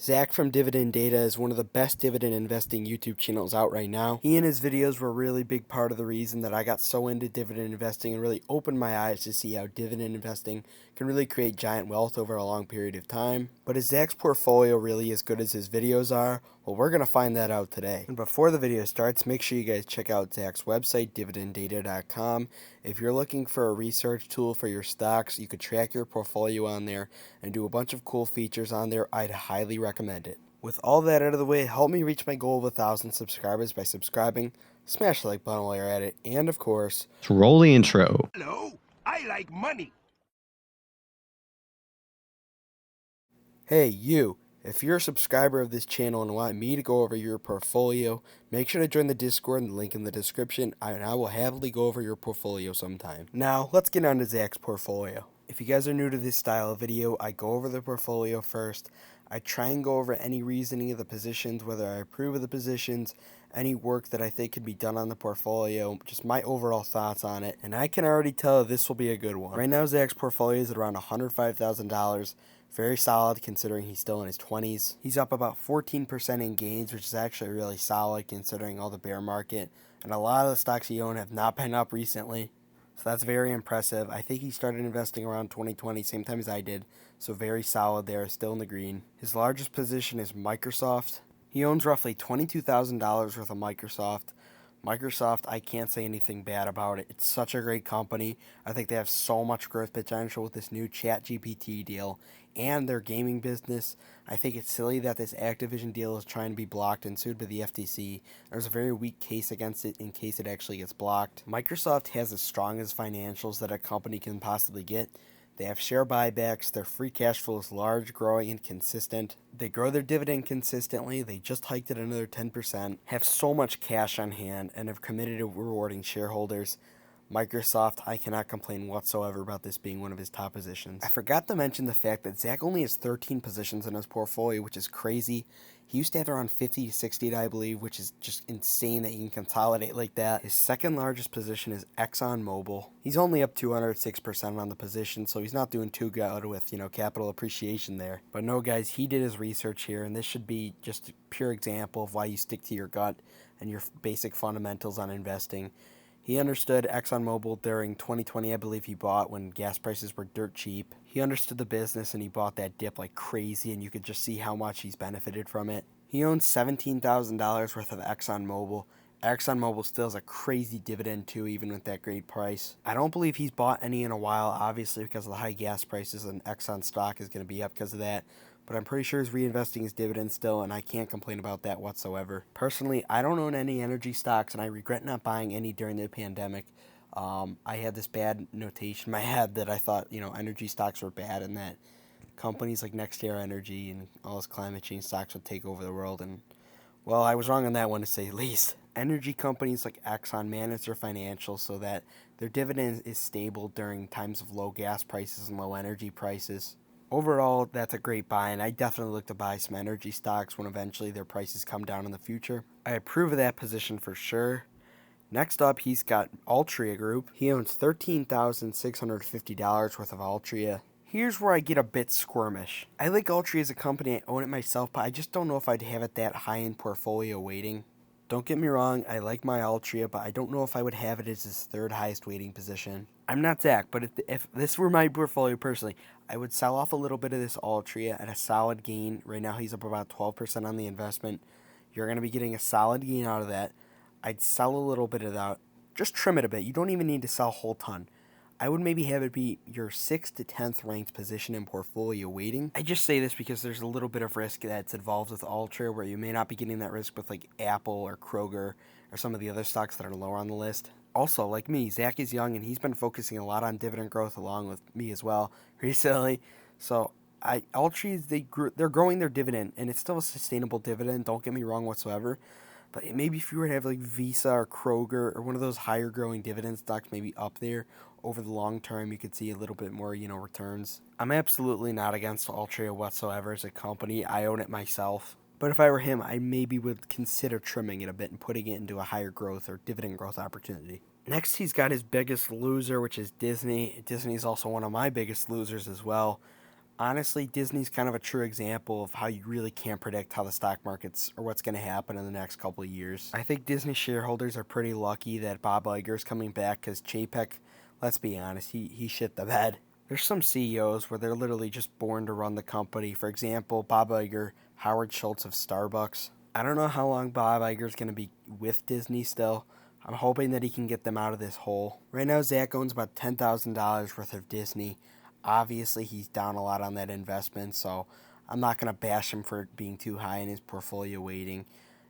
Zach from Dividend Data is one of the best dividend investing YouTube channels out right now. He and his videos were a really big part of the reason that I got so into dividend investing and really opened my eyes to see how dividend investing can really create giant wealth over a long period of time. But is Zach's portfolio really as good as his videos are? Well, we're going to find that out today. And before the video starts, make sure you guys check out Zach's website, dividenddata.com. If you're looking for a research tool for your stocks, you could track your portfolio on there and do a bunch of cool features on there. I'd highly recommend it. With all that out of the way, help me reach my goal of 1,000 subscribers by subscribing, smash the like button while you're at it, and of course, roll the intro. Hello, I like money. Hey, you. If you're a subscriber of this channel and want me to go over your portfolio, make sure to join the Discord and the link in the description, and I will happily go over your portfolio sometime. Now, let's get on to Zach's portfolio. If you guys are new to this style of video, I go over the portfolio first. I try and go over any reasoning of the positions, whether I approve of the positions, any work that I think could be done on the portfolio, just my overall thoughts on it, and I can already tell this will be a good one. Right now, Zach's portfolio is at around $105,000. Very solid considering he's still in his 20s. He's up about 14% in gains, which is actually really solid considering all the bear market. And a lot of the stocks he owns have not been up recently. So that's very impressive. I think he started investing around 2020, same time as I did. So very solid there, still in the green. His largest position is Microsoft. He owns roughly $22,000 worth of Microsoft. Microsoft, I can't say anything bad about it. It's such a great company. I think they have so much growth potential with this new ChatGPT deal and their gaming business. I think it's silly that this Activision deal is trying to be blocked and sued by the FTC. There's a very weak case against it in case it actually gets blocked. Microsoft has the strongest financials that a company can possibly get. They have share buybacks, their free cash flow is large, growing, and consistent. They grow their dividend consistently, they just hiked it another 10%, have so much cash on hand, and have committed to rewarding shareholders. Microsoft, I cannot complain whatsoever about this being one of his top positions. I forgot to mention the fact that Zach only has 13 positions in his portfolio, which is crazy. He used to have around 50 to 60, I believe, which is just insane that he can consolidate like that. His second largest position is ExxonMobil. He's only up 206% on the position, so he's not doing too good with, capital appreciation there. But no, guys, he did his research here, and this should be just a pure example of why you stick to your gut and your basic fundamentals on investing. He understood ExxonMobil during 2020, I believe he bought when gas prices were dirt cheap. He understood the business and he bought that dip like crazy, and you could just see how much he's benefited from it. He owns $17,000 worth of ExxonMobil. ExxonMobil still has a crazy dividend too, even with that great price. I don't believe he's bought any in a while, obviously because of the high gas prices, and Exxon stock is going to be up because of that. But I'm pretty sure he's reinvesting his dividends still, and I can't complain about that whatsoever. Personally, I don't own any energy stocks, and I regret not buying any during the pandemic. I had this bad notation in my head that I thought, energy stocks were bad, and that companies like NextEra Energy and all those climate change stocks would take over the world. And, well, I was wrong on that one, to say the least. Energy companies like Exxon manage their financials so that their dividend is stable during times of low gas prices and low energy prices. Overall, that's a great buy, and I definitely look to buy some energy stocks when eventually their prices come down in the future. I approve of that position for sure. Next up, he's got Altria Group. He owns $13,650 worth of Altria. Here's where I get a bit squirmish. I like Altria as a company, I own it myself, but I just don't know if I'd have it that high in portfolio weighting. Don't get me wrong, I like my Altria, but I don't know if I would have it as his third highest weighting position. I'm not Zach, but if this were my portfolio personally, I would sell off a little bit of this Altria at a solid gain. Right now he's up about 12% on the investment. You're going to be getting a solid gain out of that. I'd sell a little bit of that. Just trim it a bit. You don't even need to sell a whole ton. I would maybe have it be your 6th to 10th ranked position in portfolio weighting. I just say this because there's a little bit of risk that's involved with Altria, where you may not be getting that risk with like Apple or Kroger or some of the other stocks that are lower on the list. Also, like me, Zach is young and he's been focusing a lot on dividend growth along with me as well recently. So Altria, they're growing their dividend, and it's still a sustainable dividend. Don't get me wrong whatsoever. But maybe if you were to have like Visa or Kroger or one of those higher growing dividend stocks maybe up there over the long term, you could see a little bit more, returns. I'm absolutely not against Altria whatsoever as a company. I own it myself. But if I were him, I maybe would consider trimming it a bit and putting it into a higher growth or dividend growth opportunity. Next, he's got his biggest loser, which is Disney. Disney is also one of my biggest losers as well. Honestly, Disney's kind of a true example of how you really can't predict how the stock markets or what's going to happen in the next couple of years. I think Disney shareholders are pretty lucky that Bob Iger's coming back because Chapek, let's be honest, he shit the bed. There's some CEOs where they're literally just born to run the company. For example, Bob Iger, Howard Schultz of Starbucks. I don't know how long Bob Iger's going to be with Disney still. I'm hoping that he can get them out of this hole. Right now, Zach owns about $10,000 worth of Disney. Obviously, he's down a lot on that investment, so I'm not going to bash him for being too high in his portfolio weighting.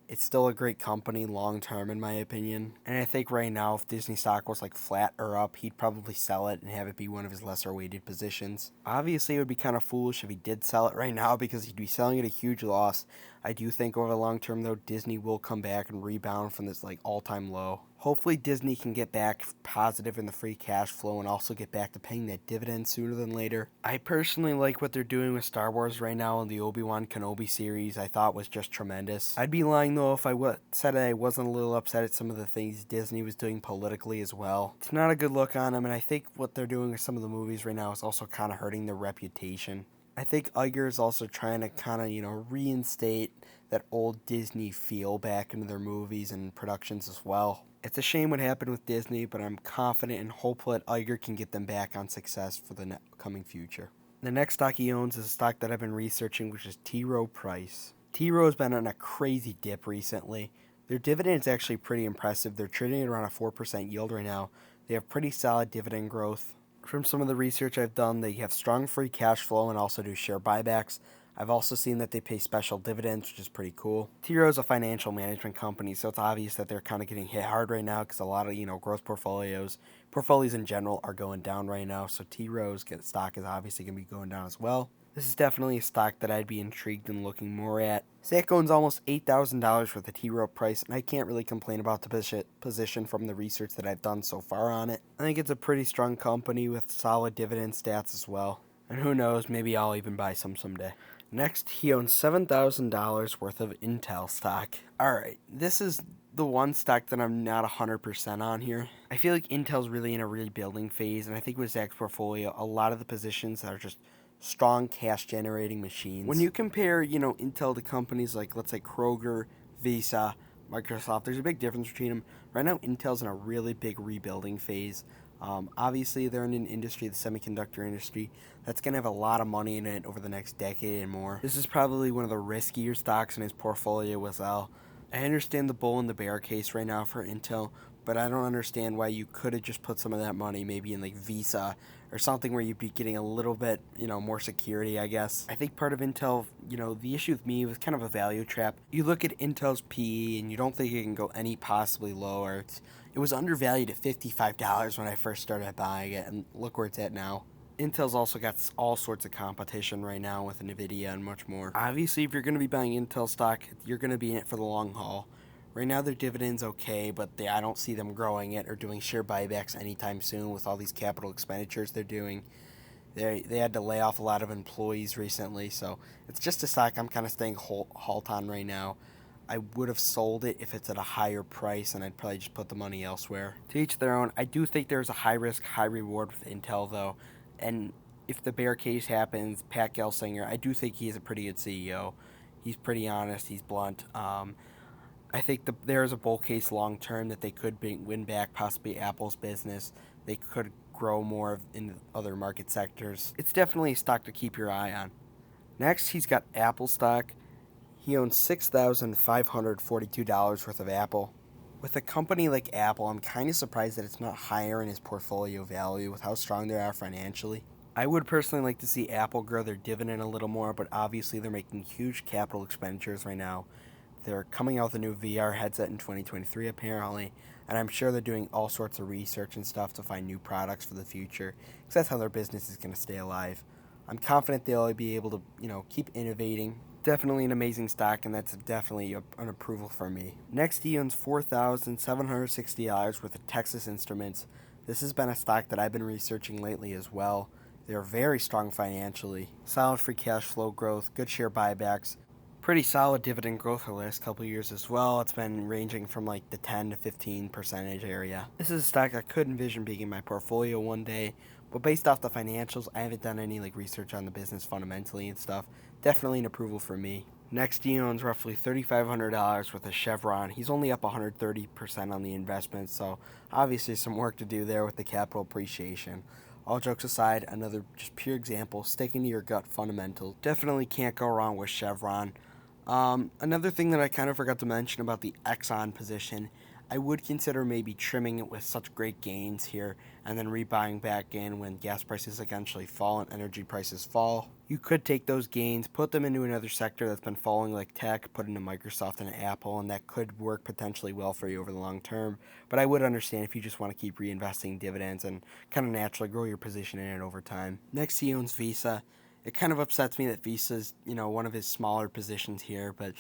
It's still a great company long term, in my opinion. And I think right now, if Disney stock was like flat or up, he'd probably sell it and have it be one of his lesser weighted positions. Obviously, it would be kind of foolish if he did sell it right now because he'd be selling at a huge loss. I do think over the long term, though, Disney will come back and rebound from this like all-time low. Hopefully, Disney can get back positive in the free cash flow and also get back to paying that dividend sooner than later. I personally like what they're doing with Star Wars right now, and the Obi-Wan Kenobi series I thought was just tremendous. I'd be lying though if I said I wasn't a little upset at some of the things Disney was doing politically as well. It's not a good look on them, and I think what they're doing with some of the movies right now is also kind of hurting their reputation. I think Iger is also trying to kind of, reinstate that old Disney feel back into their movies and productions as well. It's a shame what happened with Disney, but I'm confident and hopeful that Iger can get them back on success for the coming future. The next stock he owns is a stock that I've been researching, which is T. Rowe Price. T. Rowe's been on a crazy dip recently. Their dividend is actually pretty impressive. They're trading at around a 4% yield right now. They have pretty solid dividend growth. From some of the research I've done, they have strong free cash flow and also do share buybacks. I've also seen that they pay special dividends, which is pretty cool. T. Rowe is a financial management company, so it's obvious that they're kind of getting hit hard right now because a lot of, growth portfolios in general are going down right now. So T. Rowe's stock is obviously going to be going down as well. This is definitely a stock that I'd be intrigued in looking more at. Zach owns almost $8,000 worth of T. Rowe Price, and I can't really complain about the position from the research that I've done so far on it. I think it's a pretty strong company with solid dividend stats as well. And who knows, maybe I'll even buy some someday. Next, he owns $7,000 worth of Intel stock. Alright, this is the one stock that I'm not 100% on here. I feel like Intel's really in a rebuilding phase, and I think with Zach's portfolio, a lot of the positions that are just strong cash generating machines. When you compare, Intel to companies like, let's say, Kroger, Visa, Microsoft, there's a big difference between them. Right now, Intel's in a really big rebuilding phase. Obviously, they're in an industry, the semiconductor industry, that's going to have a lot of money in it over the next decade and more. This is probably one of the riskier stocks in his portfolio as well. I understand the bull and the bear case right now for Intel, but I don't understand why you could have just put some of that money maybe in like Visa or something where you'd be getting a little bit, more security, I guess. I think part of Intel, the issue with me was kind of a value trap. You look at Intel's PE and you don't think it can go any possibly lower. It was undervalued at $55 when I first started buying it, and look where it's at now. Intel's also got all sorts of competition right now with Nvidia and much more. Obviously, if you're going to be buying Intel stock, you're going to be in it for the long haul. Right now, their dividend's okay, but I don't see them growing it or doing share buybacks anytime soon with all these capital expenditures they're doing. They had to lay off a lot of employees recently, so it's just a stock I'm kind of staying halt on right now. I would have sold it if it's at a higher price, and I'd probably just put the money elsewhere. To each their own. I do think there's a high risk, high reward with Intel, though. And if the bear case happens, Pat Gelsinger, I do think he's a pretty good CEO. He's pretty honest. He's blunt. I think there is a bull case long term that they could win back possibly Apple's business. They could grow more in other market sectors. It's definitely a stock to keep your eye on. Next, he's got Apple stock. He owns $6,542 worth of Apple. With a company like Apple, I'm kind of surprised that it's not higher in his portfolio value with how strong they are financially. I would personally like to see Apple grow their dividend a little more, but obviously they're making huge capital expenditures right now. They're coming out with a new VR headset in 2023 apparently, and I'm sure they're doing all sorts of research and stuff to find new products for the future, because that's how their business is going to stay alive. I'm confident they'll be able to, keep innovating. Definitely an amazing stock, and that's definitely an approval for me. Next, he owns $4,760 worth of Texas Instruments. This has been a stock that I've been researching lately as well. They're very strong financially. Solid free cash flow growth, good share buybacks, pretty solid dividend growth for the last couple of years as well. It's been ranging from like the 10 to 15% area. This is a stock I could envision being in my portfolio one day, But based off the financials, I haven't done any research on the business fundamentally and stuff. Definitely an approval for me. Next, he owns roughly $3,500 worth of Chevron. He's only up 130% on the investment, so obviously some work to do there with the capital appreciation. All jokes aside, another just pure example, sticking to your gut fundamentals. Definitely can't go wrong with Chevron. Another thing that I kind of forgot to mention about the Exxon position, I would consider maybe trimming it with such great gains here and then rebuying back in when gas prices eventually fall and energy prices fall. You could take those gains, put them into another sector that's been falling like tech, put into Microsoft and Apple, and that could work potentially well for you over the long term. But I would understand if you just want to keep reinvesting dividends and kind of naturally grow your position in it over time. Next, he owns Visa. It kind of upsets me that Visa's, one of his smaller positions here, but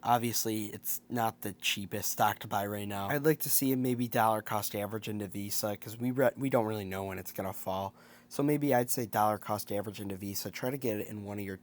obviously it's not the cheapest stock to buy right now. I'd like to see a maybe dollar cost average into Visa because we don't really know when it's going to fall. So maybe I'd say dollar cost average into Visa. Try to get it in one of your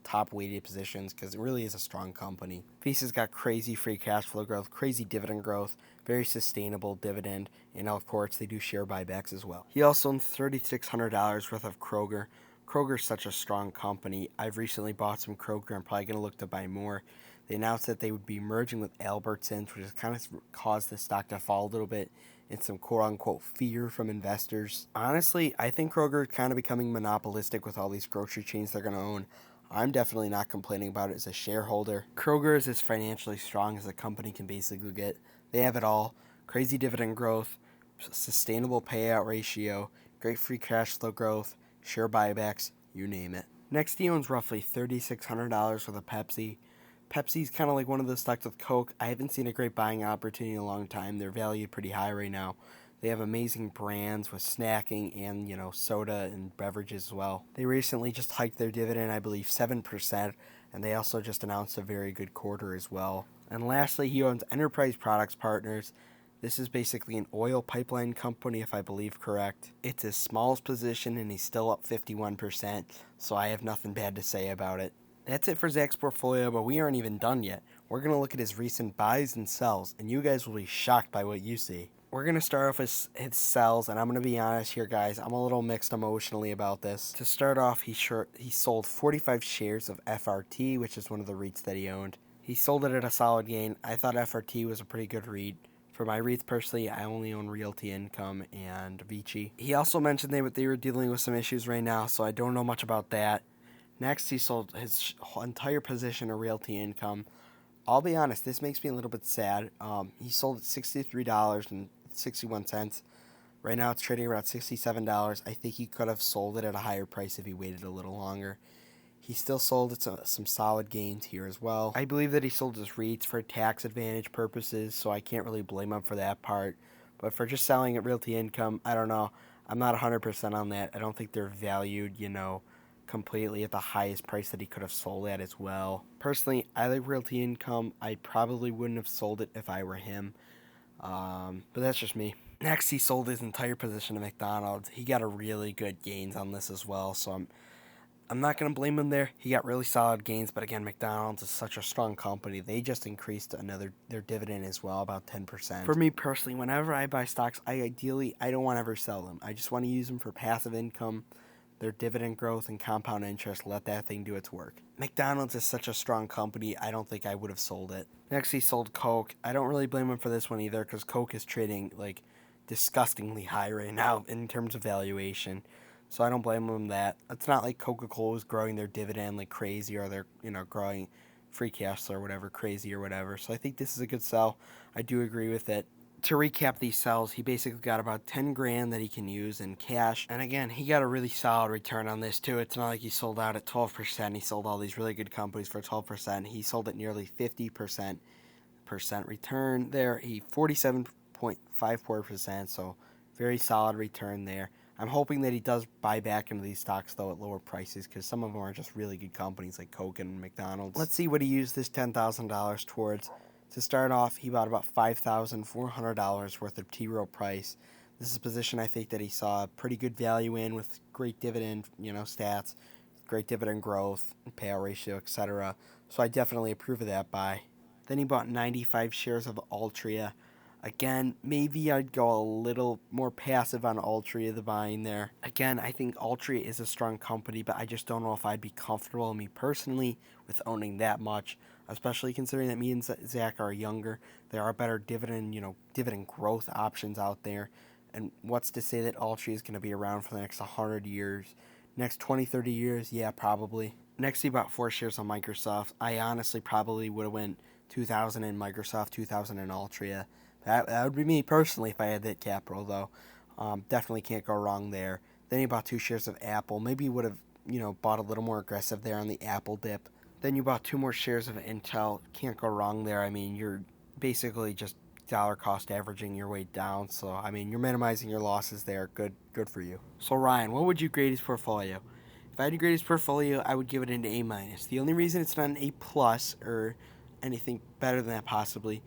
top weighted positions because it really is a strong company. Visa's got crazy free cash flow growth, crazy dividend growth, very sustainable dividend, and of course they do share buybacks as well. He also owns $3,600 worth of Kroger. Kroger's such a strong company. I've recently bought some Kroger. I'm probably going to look to buy more. They announced that they would be merging with Albertsons, which has kind of caused the stock to fall a little bit, and some quote-unquote fear from investors. Honestly, I think Kroger is kind of becoming monopolistic with all these grocery chains they're going to own. I'm definitely not complaining about it as a shareholder. Kroger is as financially strong as a company can basically get. They have it all. Crazy dividend growth, sustainable payout ratio, great free cash flow growth, share buybacks, you name it. Next, he owns roughly $3,600 for the Pepsi. Pepsi's kind of like one of those stocks with Coke. I haven't seen a great buying opportunity in a long time. They're valued pretty high right now. They have amazing brands with snacking and, soda and beverages as well. They recently just hiked their dividend, I believe, 7%, and they also just announced a very good quarter as well. And lastly, he owns Enterprise Products Partners. This is basically an oil pipeline company, if I believe correct. It's his smallest position, and he's still up 51%, so I have nothing bad to say about it. That's it for Zach's portfolio, but we aren't even done yet. We're going to look at his recent buys and sells, and you guys will be shocked by what you see. We're going to start off with his sells, and I'm going to be honest here, guys. I'm a little mixed emotionally about this. To start off, he sold 45 shares of FRT, which is one of the REITs that he owned. He sold it at a solid gain. I thought FRT was a pretty good REIT. For my REITs personally, I only own Realty Income and Vici. He also mentioned they were dealing with some issues right now, so I don't know much about that. Next, he sold his entire position of Realty Income. I'll be honest, this makes me a little bit sad. He sold at $63.61. Right now, it's trading around $67. I think he could have sold it at a higher price if he waited a little longer. He still sold it some solid gains here as well. I believe that he sold his REITs for tax advantage purposes, so I can't really blame him for that part. But for just selling at Realty Income, I don't know. I'm not 100% on that. I don't think they're valued, completely at the highest price that he could have sold at as well. Personally, I like Realty Income. I probably wouldn't have sold it if I were him. But that's just me. Next, he sold his entire position to McDonald's. He got a really good gains on this as well, so I'm not going to blame him there. He got really solid gains, but again, McDonald's is such a strong company. They just increased their dividend as well, about 10%. For me personally, whenever I buy stocks, I don't want to ever sell them. I just want to use them for passive income, their dividend growth and compound interest. Let that thing do its work. McDonald's is such a strong company, I don't think I would have sold it. Next, he sold Coke. I don't really blame him for this one either because Coke is trading disgustingly high right now in terms of valuation. So I don't blame them that. It's not like Coca-Cola is growing their dividend like crazy or they're, growing free cash flow or whatever, crazy or whatever. So I think this is a good sell. I do agree with it. To recap these sells, he basically got about 10 grand that he can use in cash. And again, he got a really solid return on this too. It's not like he sold out at 12%. He sold all these really good companies for 12%. He sold at nearly 50% return there. He 47.54%, so very solid return there. I'm hoping that he does buy back into these stocks, though, at lower prices because some of them are just really good companies like Coke and McDonald's. Let's see what he used this $10,000 towards. To start off, he bought about $5,400 worth of T. Rowe Price. This is a position I think that he saw a pretty good value in with great dividend, stats, great dividend growth, payout ratio, etc. So I definitely approve of that buy. Then he bought 95 shares of Altria. Again, maybe I'd go a little more passive on Altria, the buying there. Again, I think Altria is a strong company, but I just don't know if I'd be comfortable, me personally, with owning that much, especially considering that me and Zach are younger. There are better dividend growth options out there. And what's to say that Altria is going to be around for the next 100 years? Next 20, 30 years? Yeah, probably. Next, about 4 shares on Microsoft. I honestly probably would have went 2,000 in Microsoft, 2,000 in Altria. That would be me personally if I had that capital, though. Definitely can't go wrong there. Then you bought 2 shares of Apple. Maybe you would have, bought a little more aggressive there on the Apple dip. Then you bought 2 more shares of Intel. Can't go wrong there. I mean, you're basically just dollar cost averaging your way down. So, I mean, you're minimizing your losses there. Good for you. So, Ryan, what would you grade his portfolio? If I had to grade his portfolio, I would give it an A minus. The only reason it's not an A plus or anything better than that possibly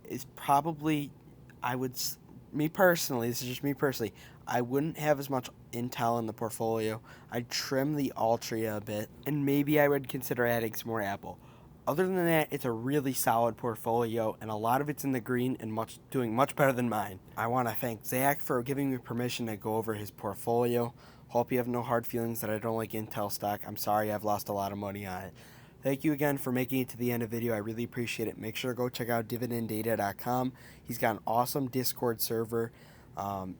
is probably I would me personally. This is just me personally. I wouldn't have as much Intel in the portfolio. I'd trim the Altria a bit, and maybe I would consider adding some more Apple. Other than that, it's a really solid portfolio, and a lot of it's in the green and doing much better than mine. I want to thank Zach for giving me permission to go over his portfolio. Hope you have no hard feelings that I don't like Intel stock. I'm sorry I've lost a lot of money on it. Thank you again for making it to the end of the video. I really appreciate it. Make sure to go check out dividenddata.com. He's got an awesome Discord server.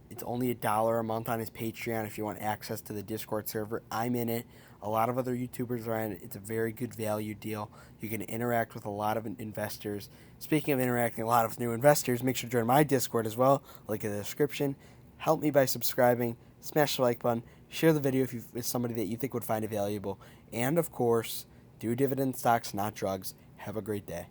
It's only $1 a month on his Patreon if you want access to the Discord server. I'm in it. A lot of other YouTubers are in it. It's a very good value deal. You can interact with a lot of investors. Speaking of interacting with a lot of new investors, make sure to join my Discord as well. Link in the description. Help me by subscribing. Smash the like button. Share the video with somebody that you think would find it valuable. And, of course, do dividend stocks, not drugs. Have a great day.